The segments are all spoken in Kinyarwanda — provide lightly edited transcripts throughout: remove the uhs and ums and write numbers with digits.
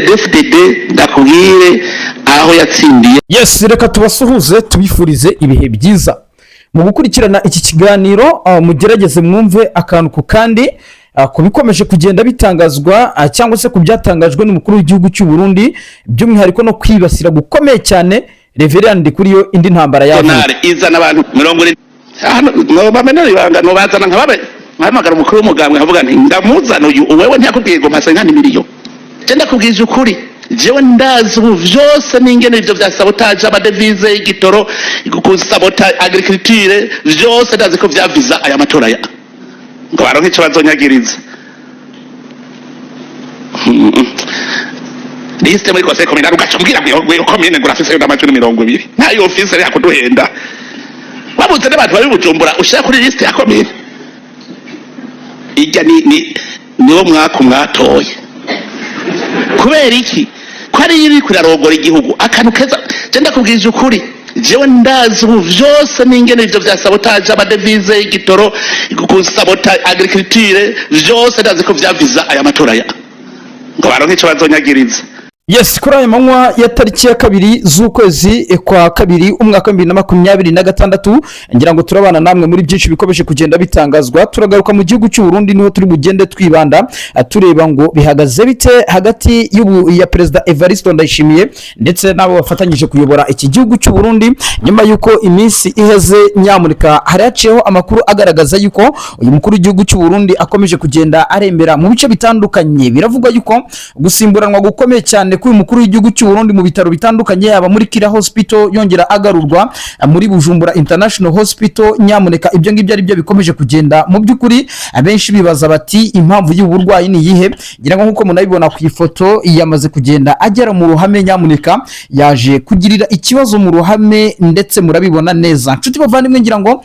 CNDD-FDD ndakubwire aho yatsindiye. Yes, reka tubasuhuze tubifurize ibihe byiza mu gukurikirana iki kiganiro. Mugerageze mwumve akantu ku kandi kubikomeje kugenda bitangazwa cyangwa se kubyatangajwe n'umukuru w'igihugu cy'u Burundi, by'umwihariko no kwibasira gukomeye cyane Reverend kuri yo indi ntambara yaje izana abantu 40 no bamenera ibanga no bazana nkababe mpamagara umukuru w'umugambwe nkavuga nti ndamuzana uyu wewe ntiyakubwiye ngo mpasa nkani miliyo cyenda kubwiza ukuri jewe ndazi ubu vyose n'ingene ivyo vya sabotage amadevize igitoro kusabotage agriculture vyose ndazi ko vyaviza aya matora ya ngo baronke ico bazonyagiriza liste muri conseil communal ugacumbwira ngo commune ngurafise y'amajuru 20 ntayo office ari yakuduhenda babuze n'abantu bari Bujumbura ushaka kuri liste ya commune ijya niwo mwaka mwatoye kubera iki ko ari iri kurarogora igihugu akantu keza cyenda kubwiza ukuri jewe ndazi ubu vyose n'ingene ivyo vya sabotage amadevize igitoro kusabotage agriculture vyose ndazi ko vyaviza aya matora ya ngo baronke ico bazonyagiriza. Yes, kuri aya manywa ya tariki ya 2 z'ukwezi kwa 2 umwaka 2026 ngira ngo turabana namwe muri byinshi bikomeje kugenda bitangazwa. Turagaruka mu gihugu cy'u Burundi niho turi bugende twibanda tureba ngo bihagaze bite hagati ya President Evariste Ndayishimiye ndetse nabo bafatanyije kuyobora iki gihugu cy'u Burundi, nyuma yuko iminsi iheze nyamurika haraciyeho amakuru agaragaza yuko uyu mukuru w'igihugu cy'u Burundi akomeje kugenda arembera mu bice bitandukanye. Biravugwa yuko gusimburanwa gukomeye cyane k'uyu mukuru w'igihugu cy'u Burundi mu bitaro bitandukanye yaba muri Kira Hospital yongera agarurwa muri Bujumbura International Hospital. Nyamuneka ibyo ngibyo ari byo bikomeje kugenda mu by'ukuri abenshi bibaza bati impamvu y'uburwayi ni yihe. Ngira ngo nkuko munabibona ku ifoto yamaze kugenda agera mu ruhame, nyamuneka yaje kugirira ikibazo mu ruhame ndetse murabibona neza. Nshuti bavandimwe, ngira ngo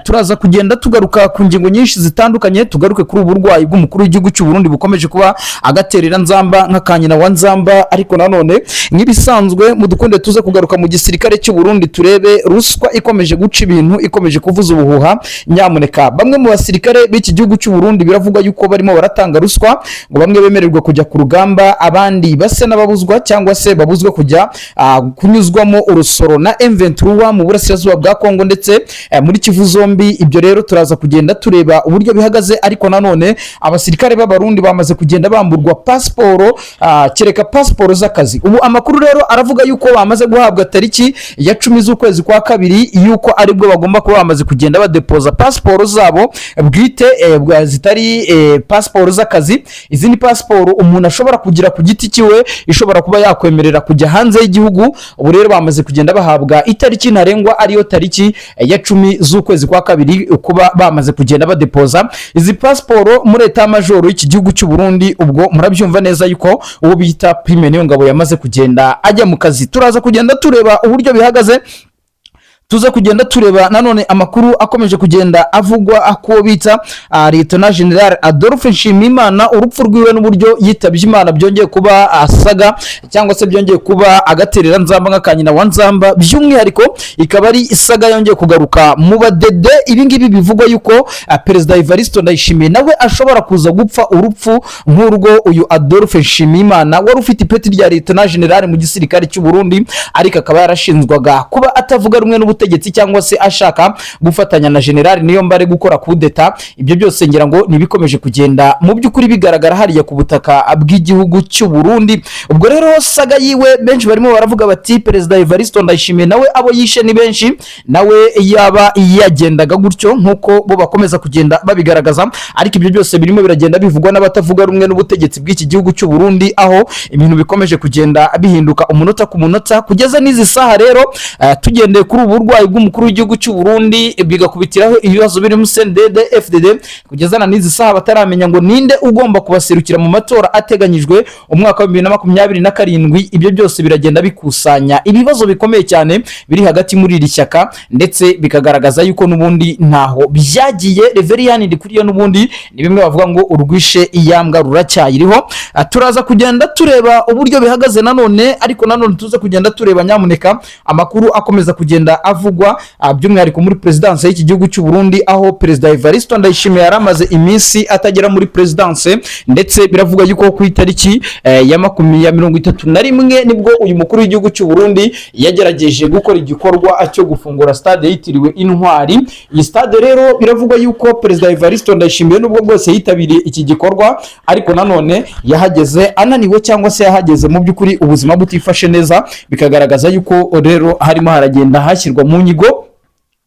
turaza kugenda tugaruka ku ngingo nyinshi zitandukanye, tugaruke kuri uburwayi bw'umukuru w'igihugu cy'u Burundi bukomeje kuba agaterera nzamba nk'akanyina wa nzamba. Ariko nanone nk'ibisanzwe mudukunde tuze kugaruka mu gisirikare cy'u Burundi turebe ruswa ikomeje guca ibintu, ikomeje kuvuza ubuhuha. Nyamuneka bamwe mu basirikare b'iki gihugu cy'u Burundi biravugwa yuko barimo baratanga ruswa, ngo bamwe bemererwa kujya ku rugamba abandi base n'ababuzwa cyangwa se babuzwe kujya kunyuzwamo urusoro na M23 mu burasirazuba bwa Kongo ndetse muri Kivu zombi. Ibyo rero turaza kugenda tureba uburyo bihagaze. Ariko nanone abasirikare b'abarundi bamaze kugenda bamburwa pasiporo, kereka pasiporo z'akazi. Ubu amakuru rero aravuga yuko bamaze guhabwa tariki ya 10 z'ukwezi kwa 2 yuko aribwo bagomba kuba bamaze kugenda badepoza pasiporo zabo bwite zitari pasiporo z'akazi. Izi ni pasiporo umuntu ashobora kugira ku giti kiwe, ishobora kuba yakwemerera kujya hanze y'igihugu. Ubu rero bamaze kugenda bahabwa itariki ntarengwa ariyo tariki ya 10 z'ukwezi kwa 2 kuba bamaze kugenda badepoza izi pasiporo muri eta majoro y'iki gihugu cy'u Burundi. Ubwo murabyumva neza yuko uwo bita Prime niyo ngabo yamaze kugenda ajya mu kazi. Turaza kugenda tureba uburyo bihagaze, tuza kugenda tureba nanone amakuru akomeje kugenda avugwa ako bita Lieutenant General Adolphe Nshimiyimana, urupfu rwiwe n'uburyo yitabye Imana byongeye kuba asaga cyangwa se byongeye kuba agaterera nzamba nk'akanyina wa nzamba. By'umwihariko ikaba ari isaga yongeye kugaruka mu badede. Ibi ngibi bivugwa yuko President Evariste Ndayishimiye nawe ashobora kuza gupfa urupfu nk'urwo uyu Adolphe Nshimiyimana wari ufite ipeti rya Lieutenant General mu gisirikare cy'u Burundi, ariko akaba yarashinzwaga kuba atavuga rumwe n'ubutegetsi cyangwa se ashaka gufatanya na General Niyombare gukora kudeta. Ibyo byose ngira ngo nibikomeje kugenda mu by'ukuri bigaragara hariya ku butaka bw'igihugu cy'u Burundi. Ubwo rero saga yiwe benshi barimo baravuga bati President Evariste Ndayishimiye nawe abo yishe ni benshi, nawe yaba yagendaga gutyo nkuko bo bakomeza kugenda babigaragaza. Ariko ibyo byose birimo biragenda bivugwa n'abatavuga rumwe n'ubutegetsi bw'iki gihugu cy'u Burundi, aho ibintu bikomeje kugenda bihinduka umunota ku munota kugeza n'izi saha. Rero tugendeye kuri uburwayi bw'umukuru w'igihugu cy'u Burundi bigakubitiraho ibibazo birimo CNDD-FDD kugeza na n'izi saha bataramenya ngo ninde ugomba kubaserukira mu matora ateganyijwe umwaka wa 2027. Ibyo byose biragenda bikusanya ibibazo bikomeye cyane biri hagati muri iri shyaka, ndetse bikagaragaza yuko nubundi ntaho byagiye. Reveriyani ndikuriye nubundi ni bimwe bavuga ngo urwishe iyambwa ruracyayiriho. Turaza kugenda tureba uburyo bihagaze nanone, ariko nanone tuze kugenda tureba nyamuneka amakuru akomeza kugenda avugwa by'umwihariko muri presidence y'iki gihugu cy'u Burundi, aho Perezida Evariste Ndayishimiye yaramaze iminsi atagera muri presidence, ndetse biravuga yuko ku itariki ya 31 nibwo uyu mukuru w'igihugu cy'u Burundi yagerageje gukora igikorwa cyo gufungura stade yitiriwe Intwari. Iyi stade rero biravuga yuko Perezida Evariste Ndayishimiye nubwo bwose yitabiriye iki gikorwa, ariko nanone yahageze ananiwe cyangwa se yahageze mu by'ukuri ubuzima butifashe neza, bikagaragaza yuko rero harimo haragenda hashyirwa mu nyigo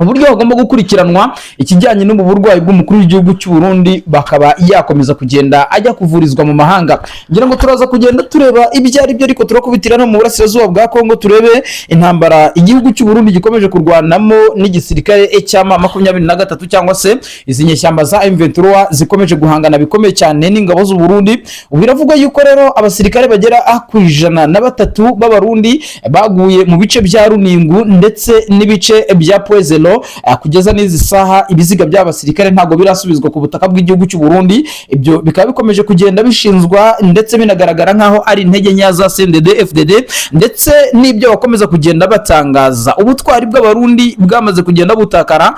uburyo bagomba gukurikiranwa ikijyanye n'ubu burwayi bw'umukuru w'igihugu cy'u Burundi, bakaba yakomeza kugenda ajya kuvurizwa mu mahanga. Ngira ngo turaza kugenda tureba ibyo ari byo, ariko turakubitira no mu burasirazuba bwa Kongo turebe intambara igihugu cy'u Burundi gikomeje kurwanamo n'igisirikare cy'ama 23 cyangwa se izi nyeshyamba za M23 zikomeje guhangana bikomeye cyane n'ingabo z'u Burundi. Biravuga yuko rero abasirikare bagera ku 103 b'abarundi baguye mu bice bya Runingu ndetse n'ibice bya Poezelo. Kugeza n'izi saha ibiziga by'abasirikare ntago birasubizwa ku butaka bw'igihugu cy'u Burundi. Ibyo bikaba bikomeje kugenda bishinzwa ndetse binagaragara nkaho ari intege nya za CNDD FDD, ndetse n'ibyo bakomeza kugenda batangaza ubutwari bw'abarundi bwamaze kugenda butakara,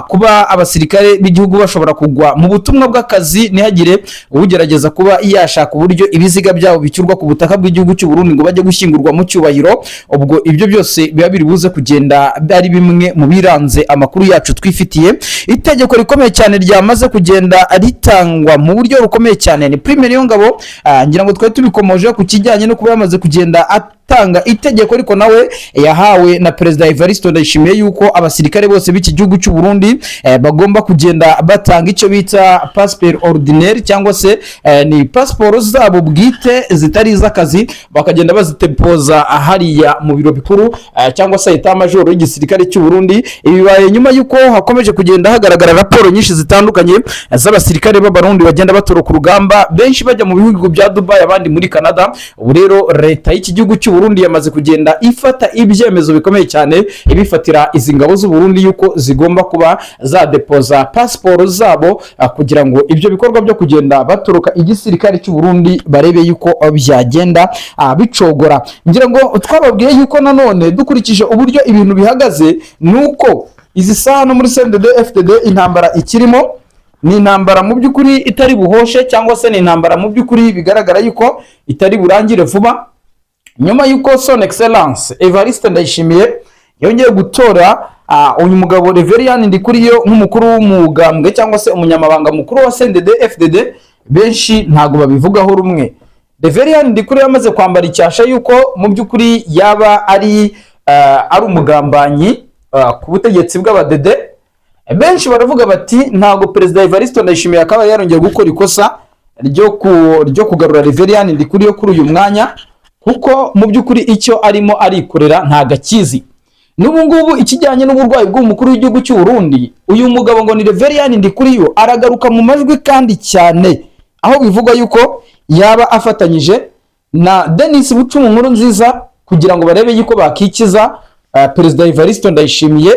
kuba abasirikare b'igihugu bashobora kugwa mu butumwa bw'akazi ntihagire ugerageza kuba yashaka uburyo ibiziga byabo bicyurwa ku butaka bw'igihugu cy'u Burundi ngo bajye gushyingurwa mu cyubahiro. Ubwo ibyo byose biba biri buze kugenda ari bimwe mu biranze amakuru yacu twifitiye. Itegeko rikomeye cyane ryamaze kugenda ritangwa mu buryo rukomeye cyane ni Prime Niyongabo, ngira ngo twari tubikomoje ku kijyanye no kuba yamaze kugenda tanga itegeko, ariko nawe yahawe na Perezida Evariste Ndayishimiye yuko abasirikare bose b'iki gihugu cy'u Burundi bagomba kugenda batanga icyo bita passeport ordinaire cyangwa se ni passport zabo bwite zitari iz'akazi, bakagenda bazitepoza hariya mu biro bikuru cyangwa se etat major y'igisirikare cy'u Burundi. Ibibaye nyuma yuko hakomeje kugenda hagaragara raporo nyinshi zitandukanye z'abasirikare b'abarundi bagenda batoroka urugamba, benshi bajya mu bihugu bya Dubai, abandi muri Canada. Ubu rero leta y'iki gihugu cy'u Burundi yamaze kugenda ifata ibyemezo bikomeye cyane ibifatira izi ngabo z'u Burundi yuko zigomba kuba zadepoza passport zabo, kugira ngo ibyo bikorwa byo kugenda batoroka igisirikare cy'u Burundi barebe yuko byagenda bicogora. Ngira ngo twababwiye yuko nanone dukurikije uburyo ibintu bihagaze nuko izi saha no muri CNDD FDD intambara ikirimo ni intambara mu by'ukuri itari buhoshe, cyangwa se ni intambara mu by'ukuri bigaragara yuko itari burangire vuba, nyuma yuko Son Excellence Evariste Ndayishimiye yongeye gutora uyu mugabo Reverien Ndikuriyo nk'umukuru w'umugambwe cyangwa se umunyamabanga mukuru wa CNDD FDD. Benshi ntago babivugaho rumwe. Reverien Ndikuriyo yamaze kwambara icyasha yuko mu by'ukuri yaba ari umugambanyi ku butegetsi bw'abadede. Benshi baravuga bati ntago Perezida Evariste Ndayishimiye akaba yarongeye gukora ikosa ryo kugarura Reverien Ndikuriyo kuri uyu mwanya, kuko mu by'ukuri icyo arimo arikorera nta gakizi. N'ubu ngubu ikijyanye n'uburwayi bw'umukuru w'igihugu cy'u Burundi, uyu mugabo ngo ni Reverien Ndikuriyo aragaruka mu majwi kandi cyane, aho bivuga yuko yaba afatanyije na Denis Bucumu Nkurunziza kugira ngo barebe yuko bakikiza Perezida Evariste Ndayishimiye,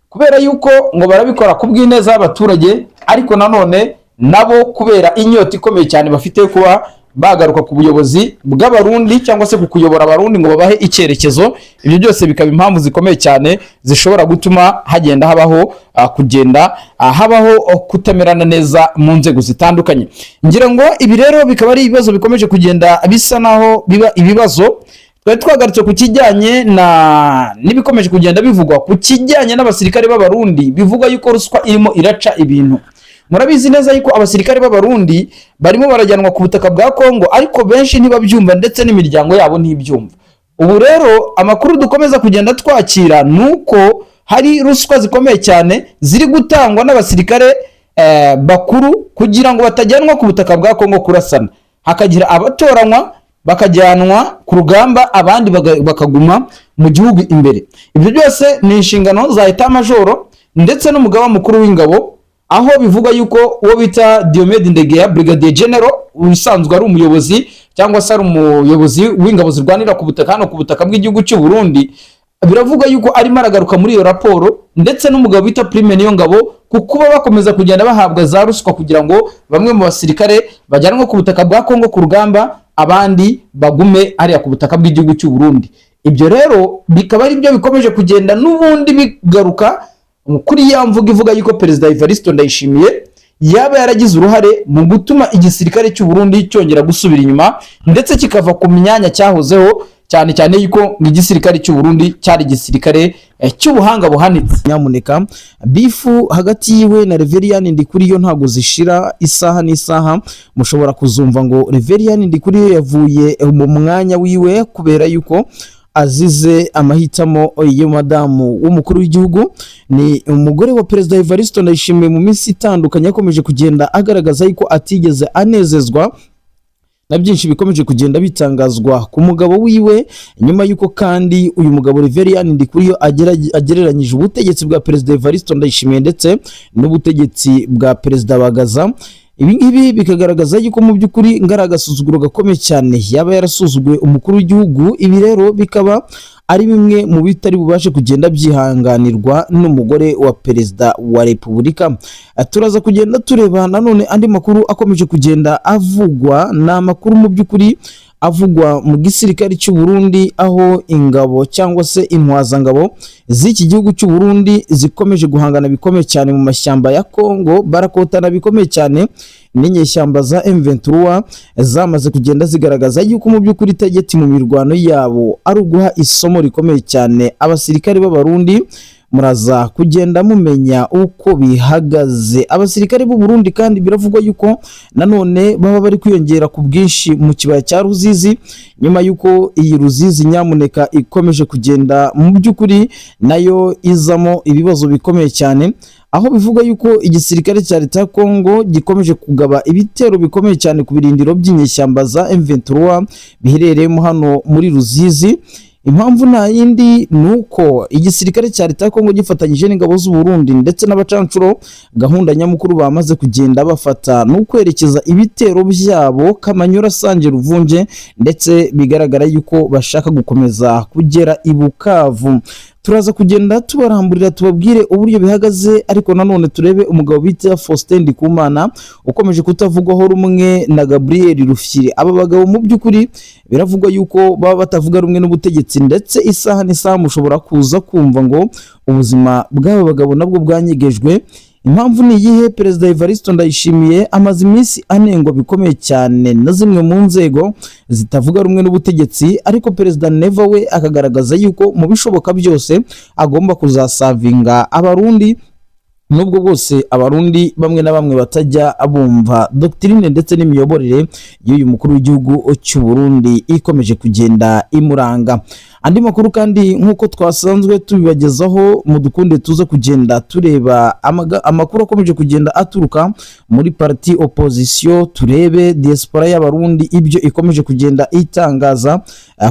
kubera yuko ngo barabikora ku bw'ineza y'abaturage, ariko nanone nabo kubera inyota ikomeye cyane bafite kuba bagaruka ku buyobozi bw'abarundi cyangwa se kukuyobora abarundi ngo babahe icyerekezo. Ibyo byose bikaba impamvu zikomeye cyane zishobora gutuma hagenda habaho kutamerana neza mu nzego zitandukanye. Ngira ngo ibi rero bikaba ari ibibazo bikomeje kugenda bisa naho biba ibibazo. Twari twagarutse ku kijyanye n'ibikomeje kugenda bivugwa ku kijyanye n'abasirikare b'abarundi, bivuga yuko ruswa irimo iraca ibintu. Murabizi neza yuko abasirikare b'abarundi barimo barajyanwa ku butaka bwa Kongo, ariko benshi ntibabyumva ndetse n'imiryango yabo ntibyumva. Ubu rero amakuru dukomeza kugenda twakira nuko hari ruswa zikomeye cyane ziri gutangwa n'abasirikare bakuru kugira ngo batajyanwa ku butaka bwa Kongo kurasana, hakagira abatoranywa bakajyanwa ku rugamba, abandi bakaguma mu gihugu imbere. Ibyo byose ni inshingano za etat major ndetse n'umugaba mukuru w'ingabo, aho bivuga yuko uwo bita Diomede Ndegeya Brigadier General usanzwe ari umuyobozi cyangwa se ari umuyobozi w'ingabo zirwanira ku butaka hano ku butaka bw'igihugu cy'u Burundi, biravuga yuko arimo aragaruka muri iyo raporo, ndetse n'umugabo bita Prime Niyongabo kuko bakomeza kugenda bahabwa za ruswa kugira ngo bamwe mu basirikare bajyanwe ku butaka bwa Kongo ku rugamba, abandi bagume ari ku butaka bw'igihugu cy'u Burundi. ibyo rero bikaba ari byo bikomeje kugenda n'ubundi bigaruka kuri ya mvuga ivuga yuko Perezida Evariste Ndayishimiye yaba yaragize uruhare mu gutuma igisirikare cy'u Burundi cyongera gusubira inyuma ndetse kikava ku myanya cyahozeho, cyane cyane yuko igisirikare cy'u Burundi cyari igisirikare cy'ubuhanga buhanitse. Nyamuneka bifu hagati yiwe na Reverien Ndikuriyo ntago zishira isaha n'isaha, mushobora kuzumva ngo Reverien Ndikuriyo yavuye mu mwanya wiwe kubera yuko azize amahitamo yo madamu w'umukuru w'igihugu. Ni umugore wa Perezida Evariste Ndayishimiye mu minsi itandukanye yakomeje kugenda agaragaza yuko atigeze anezezwa na byinshi bikomeje kugenda bitangazwa ku mugabo wiwe, nyuma yuko kandi uyu mugabo Reverien Ndikuriyo agereranyije ubutegetsi bwa Perezida Evariste Ndayishimiye ndetse n'ubutegetsi bwa Perezida Bagaza. Ibi ngibi bikagaragaza yuko mu by'ukuri ngaragasuzuguro gakomeye cyane yaba yarasuzuguye umukuru w'igihugu. Ibi rero bikaba ari bimwe mu bitari bubashe kugenda byihanganirwa n'umugore wa Perezida wa Repubulika. Turaza kugenda tureba nanone andi makuru akomeje kugenda avugwa, na makuru mu by'ukuri avugwa mu gisirikare cy'u Burundi, aho ingabo cyangwa se intwazangabo z'iki gihugu cy'u Burundi zikomeje guhangana bikomeye cyane mu mashyamba ya Kongo, barakotana bikomeye cyane n'inyeshyamba za M23 zamaze kugenda zigaragaza yuko mu by'ukuri tageti mu mirwano yabo ari uguha isomo rikomeye cyane abasirikare b'abarundi. Muraza kugenda mumenya uko bihagaze abasirikare b'u Burundi, kandi biravugwa yuko nanone baba bari kwiyongera ku bwinshi mu kibaya cya Ruzizi, nyuma yuko iyi Ruzizi nyamuneka ikomeje kugenda mu by'ukuri nayo izamo ibibazo bikomeye cyane, aho bivuga yuko igisirikare cya leta ya Kongo gikomeje kugaba ibitero bikomeye cyane ku birindiro by'inyeshyamba za M23 biherereyemo hano muri Ruzizi. Impamvu nta yindi nuko igisirikare cya leta ya Kongo gifatanyije n'ingabo z'u Burundi ndetse n'abacancuro, gahunda nyamukuru bamaze kugenda bafata n'ukwerekeza ibitero byabo Kamanyura, Sanje, Ruvunje, ndetse bigaragara yuko bashaka gukomeza kugera i Bukavu. Turaza kugenda tubaramburira tubabwire uburyo bihagaze, ariko nanone turebe umugabo bita Faustin Ndikumana ukomeje kutavugwaho rumwe na Gabriel Rufyiri. Aba bagabo mu by'ukuri biravugwa yuko baba batavuga rumwe n'ubutegetsi, ndetse isaha n'isaha mushobora kuza kumva ngo ubuzima bw'aba bagabo nabwo bwanyegejwe. Impamvu ni iyihe? Perezida Evariste Ndayishimiye amaze iminsi anengwa bikomeye cyane na zimwe mu nzego zitavuga rumwe n'ubutegetsi, ariko Perezida Neva we akagaragaza yuko mu bishoboka byose agomba kuzasavinga abarundi, nubwo bose abarundi bamwe na bamwe batajya abumva doctrine ndetse n'imiyoborere y'uyu mukuru w'igihugu cy'u Burundi ikomeje kugenda imuranga. Andi makuru kandi nkuko twasanzwe tubibagezaho, mu dukunde tuza kugenda tureba amakuru akomeje kugenda aturuka muri parti opposition, turebe diaspora y'abarundi ibyo ikomeje kugenda itangaza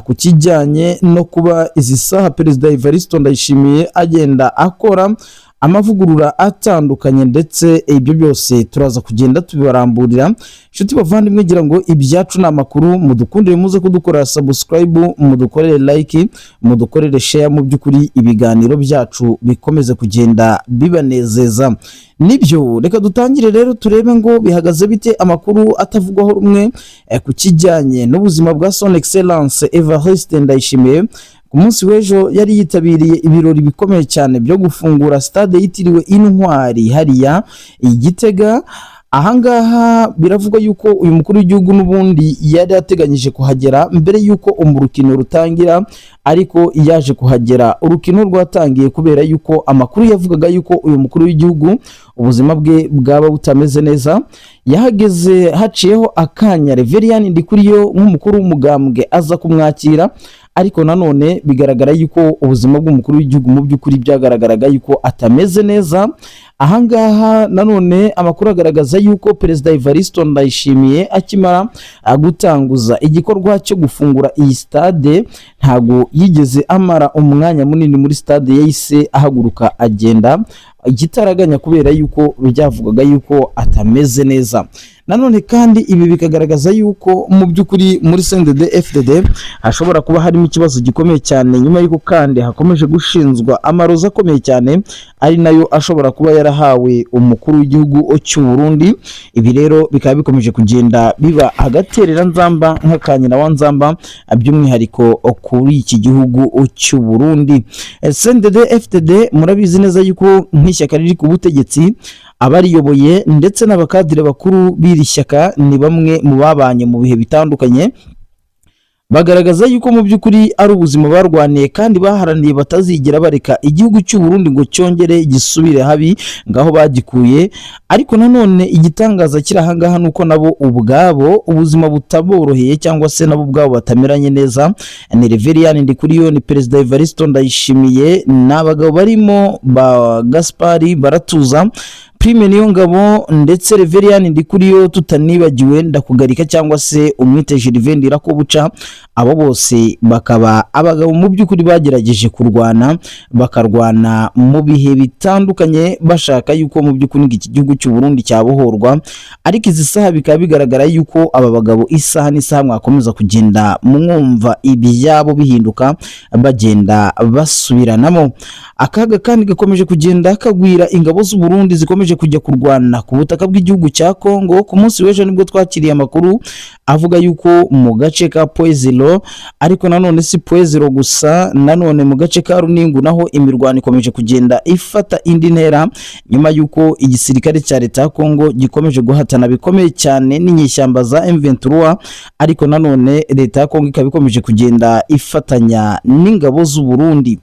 ku kijyanye no kuba izi saha Perezida Evariste Ndayishimiye agenda akora amavugurura atandukanye, ndetse ibyo byose turaza kugenda tubibaramburira. Inshuti bavandimwe, ngira ngo ibyacu na makuru mudukundire muze kudukorera subscribe, mudukorere like, mudukorere share, mu by'ukuri ibiganiro byacu bikomeze kugenda bibanezeza. Nibyo reka dutangire rero turebe ngo bihagaze bite amakuru atavugwaho rumwe ku kijyanye n'ubuzima bwa Son Excellence Evariste Ndayishimiye. Ku munsi w'ejo yari yitabiriye ibirori bikomeye cyane byo gufungura stade yitiriwe Intwari hariya Igitega. Ahangaha biravugwa yuko uyu mukuru w'igihugu n'ubundi yari yateganyije kuhagera mbere yuko umurukino rutangira, ariko yaje kuhagera urukino rwatangiye kubera yuko amakuru yavugaga yuko uyu mukuru w'igihugu ubuzima bwe bwaba butameze neza. Yahageze haciyeho akanya Reverien Ndikuriyo nk'umukuru w'umugambwe aza kumwakira, ariko nanone bigaragara yuko ubuzima bw'umukuru w'igihugu mu by'ukuri byagaragaraga yuko atameze neza. Ahangaha nanone amakuru agaragaza yuko Perezida Evariste Ndayishimiye akimara gutanguza igikorwa cyo gufungura iyi stade ntago yigeze amara umwanya munini muri stade, yahise ahaguruka agenda igitaraganya kubera yuko byavugaga yuko atameze neza. nanone kandi ibi bikagaragaza yuko mu by'ukuri muri CNDD-FDD hashobora kuba harimo ikibazo gikomeye cyane, nyuma y'uko kandi hakomeje gushinzwa amaroza akomeye cyane ari nayo ashobora kuba yarahawe umukuru w'igihugu cy'u Burundi. Ibi rero bikaba bikomeje kugenda biba agaterera nzamba nk'akanyina wa nzamba by'umwihariko kuri iki gihugu cy'u Burundi. CNDD-FDD murabizi neza yuko nk'ishyaka riri ku butegetsi abariyoboye ndetse n'abakadire bakuru b'iri shyaka ni bamwe mu babanye mu bihe bitandukanye, bagaragaza yuko mu by'ukuri ari ubuzima barwaniye kandi baharaniye batazigera bareka igihugu cy'u Burundi ngo cyongere gisubire habi ngaho bagikuye. Ariko nanone igitangaza kiri ahangaha nuko nabo ubwabo ubuzima butaboroheye cyangwa se nabo ubwabo batameranye neza. Ni Reverien Ndikuriyo, ni Perezida Evariste Ndayishimiye, n'abagabo barimo ba Gaspari Baratuza, Prime Niyongabo ndetse Reverien Ndikuriyo, tutanibagiwe Ndakugarika cyangwa se umwite Gervais Ndirakobuca. Abo bose bakaba abagabo mu by'ukuri bagerageje kurwana, bakarwana mu bihe bitandukanye bashaka yuko mu by'ukuri iki gihugu cy'u Burundi cyabohorwa. Ariko izi saha bikaba bigaragara yuko aba bagabo isaha n'isaha mwakomeza kugenda mwumva ibyabo bihinduka bagenda basubiranamo. Akaga kandi gakomeje kugenda kagwira ingabo z'u Burundi zikomeje kujya kurwana ku butaka bw'igihugu cya Kongo. Ku munsi w'ejo nibwo twakiriye amakuru avuga yuko mu gace ka Poezilo, ariko nanone si Poezilo gusa, nanone mu gace ka Runingu naho imirwano ikomeje kugenda ifata indi ntera, nyuma yuko igisirikare cya leta ya Kongo gikomeje guhatana bikomeye cyane n'inyeshyamba za M23, ariko nanone leta ya Kongo ikaba ikomeje kugenda ifatanya n'ingabo z'u Burundi.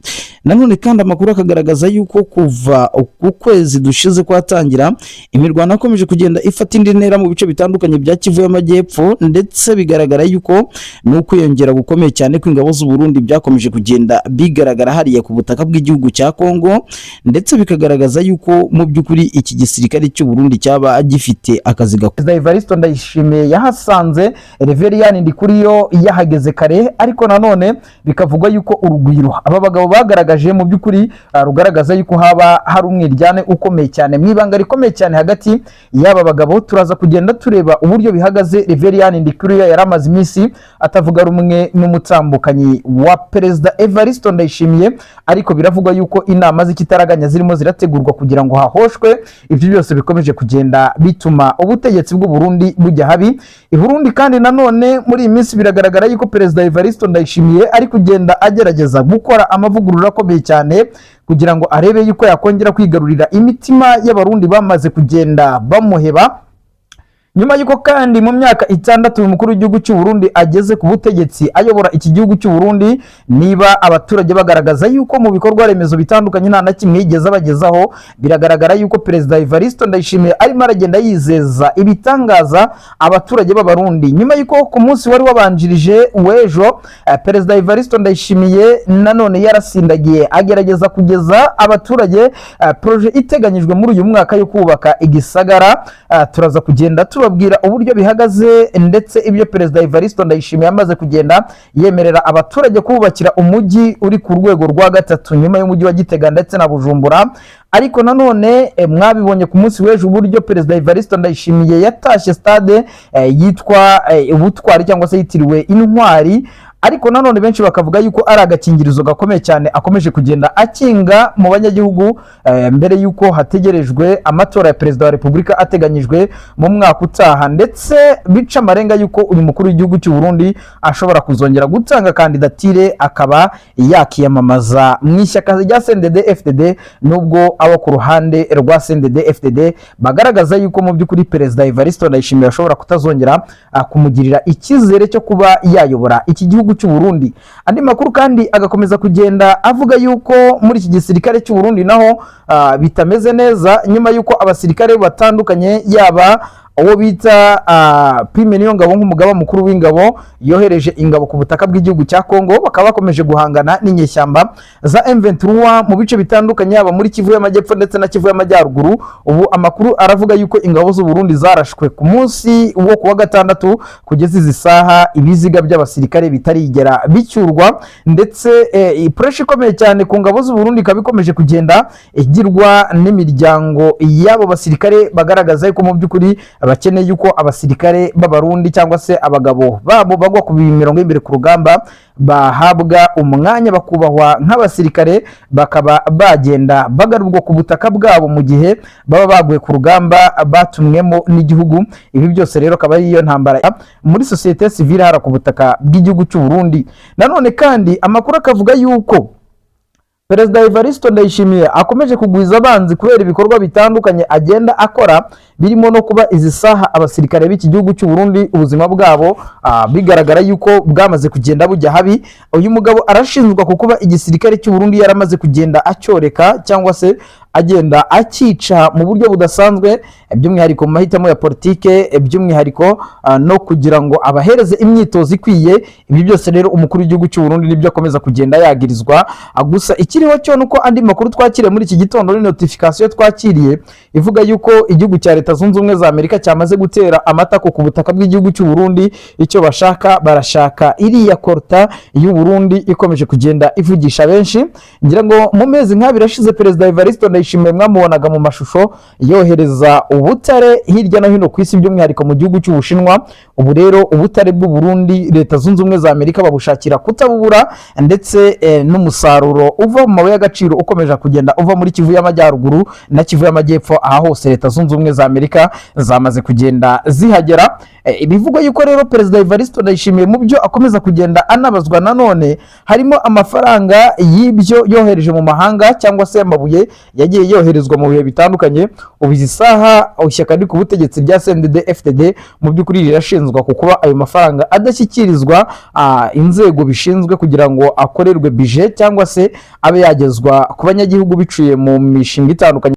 Nanone kandi amakuru akagaragaza yuko kuva ku kwezi dushize kwatangira imirwano akomeje kugenda ifata indi ntera mu bice bitandukanye bya Kivu y'Amajyepfo, ndetse bigaragara yuko nuko yongera gukomeye cyane ko ingabo z'u Burundi byakomeje kugenda bigaragara hariya ku butaka bw'igihugu cya Kongo, ndetse bikagaragaza yuko mu by'ukuri iki gisirikare cy'u Burundi cyaba gifite akazi gakomeye. Evariste Ndayishimiye yahasanze Reverien Ndikuriyo yahageze kare, ariko nanone bikavugwa yuko urugwiro aba bagabo bagaragaje mu by'ukuri rugaragaza yuko haba hari umwiryane ukomeye cyane, mwibanga rikomeye cyane hagati y'aba bagabo. Turaza kugenda tureba uburyo bihagaze. Reverien Ndikuriyo yaramaze iminsi atavuga rumwe n'umutambukanyi wa Perezida Evariste Ndayishimiye, ariko biravugwa yuko inama z'ikitaraganya zirimo zirategurwa kugira ngo hahoshwe ibyo byose bikomeje kugenda bituma ubutegetsi bw'u Burundi bujya habi. I Burundi kandi nanone muri iyi minsi biragaragara yuko Perezida Evariste Ndayishimiye ari kugenda agerageza gukora amavugurura akomeye cyane kugira ngo arebe yuko yakongera kwigarurira imitima y'abarundi bamaze kugenda bamuheba. Nyuma yuko kandi mu myaka 6 umukuru w'igihugu cy'u Burundi ageze ku butegetsi ayobora iki gihugu cy'u Burundi, niba abaturage bagaragaza yuko mu bikorwa remezo bitandukanye nta na kimwe yigeze abagezaho, biragaragara yuko Perezida Evariste Ndayishimiye arimo aragenda yizeza ibitangaza abaturage b'abarundi. Nyuma yuko ku munsi wari wabanjirije w'ejo Perezida Evariste Ndayishimiye nanone yarasindagiye agerageza kugeza abaturage projet iteganyijwe muri uyu mwaka yo kubaka igisagara. Turaza kugenda babwira uburyo bihagaze, ndetse ibyo Perezida Evariste Ndayishimiye yamaze kugenda yemerera abaturage kubakira umujyi uri ku rwego rwa 3 nyuma y'umujyi wa Gitega ndetse na Bujumbura. Ariko nanone mwabibonye ku munsi w'ejo uburyo Perezida Evariste Ndayishimiye yatashye stade yitwa Ubutwari cyangwa se yitiriwe Intwari, ariko nanone benshi bakavuga yuko ari agakingirizo gakomeye cyane akomeje kugenda akinga mu banyagihugu mbere yuko hategerejwe amatora ya Perezida wa Repubulika ateganyijwe mu mwaka utaha, ndetse bica amarenga yuko uyu mukuru w'igihugu cy'u Burundi ashobora kuzongera gutanga kandidatire akaba yakiyamamaza mu ishyaka rya CNDD-FDD, nubwo abo ku ruhande rwa CNDD-FDD bagaragaza yuko mu by'ukuri Perezida Evariste Ndayishimiye ashobora kutazongera kumugirira icyizere cyo kuba yayobora iki gihugu cy'u Burundi. Andi makuru kandi agakomeza kugenda avuga yuko muri iki gisirikare cy'u Burundi naho bitameze neza, nyuma yuko abasirikare batandukanye yaba uwo bita Prime Niyongabo nk'umugaba mukuru w'ingabo yohereje ingabo ku butaka bw'igihugu cya Kongo, bakaba bakomeje guhangana n'inyeshyamba za M23 mu bice bitandukanye yaba muri Kivu y'Amajyepfo ndetse na Kivu y'Amajyaruguru. Ubu amakuru aravuga yuko ingabo z'u Burundi zarashwe ku munsi wo kuwa 6 kugeza izi saha ibiziga by'abasirikare bitarigera bicyurwa, ndetse pressure ikomeye cyane ku ngabo z'u Burundi kabikomeje kugenda igirwa n'imiryango y'abo basirikare bagaragaza yuko mu by'ukuri bakeneye yuko abasirikare b'abarundi cyangwa se abagabo babo bagwa ku mirongo y'imbere ku rugamba bahabwa umwanya bakubahwa nk'abasirikare, bakaba bagenda bagarurwa ku butaka bwabo mu gihe baba baguye ku rugamba batumwemo n'igihugu. Ibi byose rero akaba ari iyo ntambara muri societe civile hara ku butaka bw'igihugu cy'u Burundi. Nanone kandi amakuru akavuga yuko Perezida Evariste Ndayishimiye akomeje kugwiza abanzi kubera ibikorwa bitandukanye agenda akora, birimo no kuba izi saha abasirikare b'iki gihugu cy'u Burundi ubuzima bwabo bigaragara yuko bwamaze kugenda bujya habi. Uyu mugabo arashinjwa kukuba igisirikare cy'u Burundi yaramaze kugenda acyoreka cyangwa se agenda akica mu buryo budasanzwe, by'umwihariko mu mahitamo ya politike, by'umwihariko no kugira ngo abahereze imyitozo ikwiye. Ibi byose rero umukuru w'igihugu cy'u Burundi nibyo akomeza kugenda yagirizwa. Gusa ikiriho cyo nuko andi makuru twakiriye muri iki gitondo ni notification twakiriye ivuga yuko igihugu cya Leta Zunze Ubumwe za Amerika cyamaze gutera amatako ku butaka bw'igihugu cy'u Burundi. Icyo barashaka iriya korta y'u Burundi ikomeje kugenda ivugisha benshi. Ngira ngo mu mezi nk'abiri ashize Perezida Evariste Ndayishimiye mwamubonaga mu mashusho yohereza ubutare hirya no hino ku isi, by'umwihariko mu gihugu cy'Ubushinwa. Ubu rero ubutare bw'u Burundi Leta Zunze Ubumwe za Amerika babushakira kutabubura, ndetse n'umusaruro uva mu mabuye y'agaciro ukomeje kugenda uva muri Kivu y'Amajyaruguru na Kivu y'Amajyepfo. Aha hose Leta Zunze Ubumwe za Amerika zamaze kugenda zihagera. Ibivugwa yuko rero Perezida Evariste Ndayishimiye mu byo akomeza kugenda anabazwa nanone harimo amafaranga y'ibyo yohereje mu mahanga cyangwa se amabuye yagiye yoherezwa mu bihe bitandukanye. Ubu izi saha ishyaka riri ku butegetsi rya CNDD-FDD mu by'ukuri rirashinzwa kukuba ayo mafaranga adashyikirizwa inzego bishinzwe kugira ngo akorerwe budget cyangwa se abe yagezwa ku banyagihugu biciye mu mishinga itandukanye.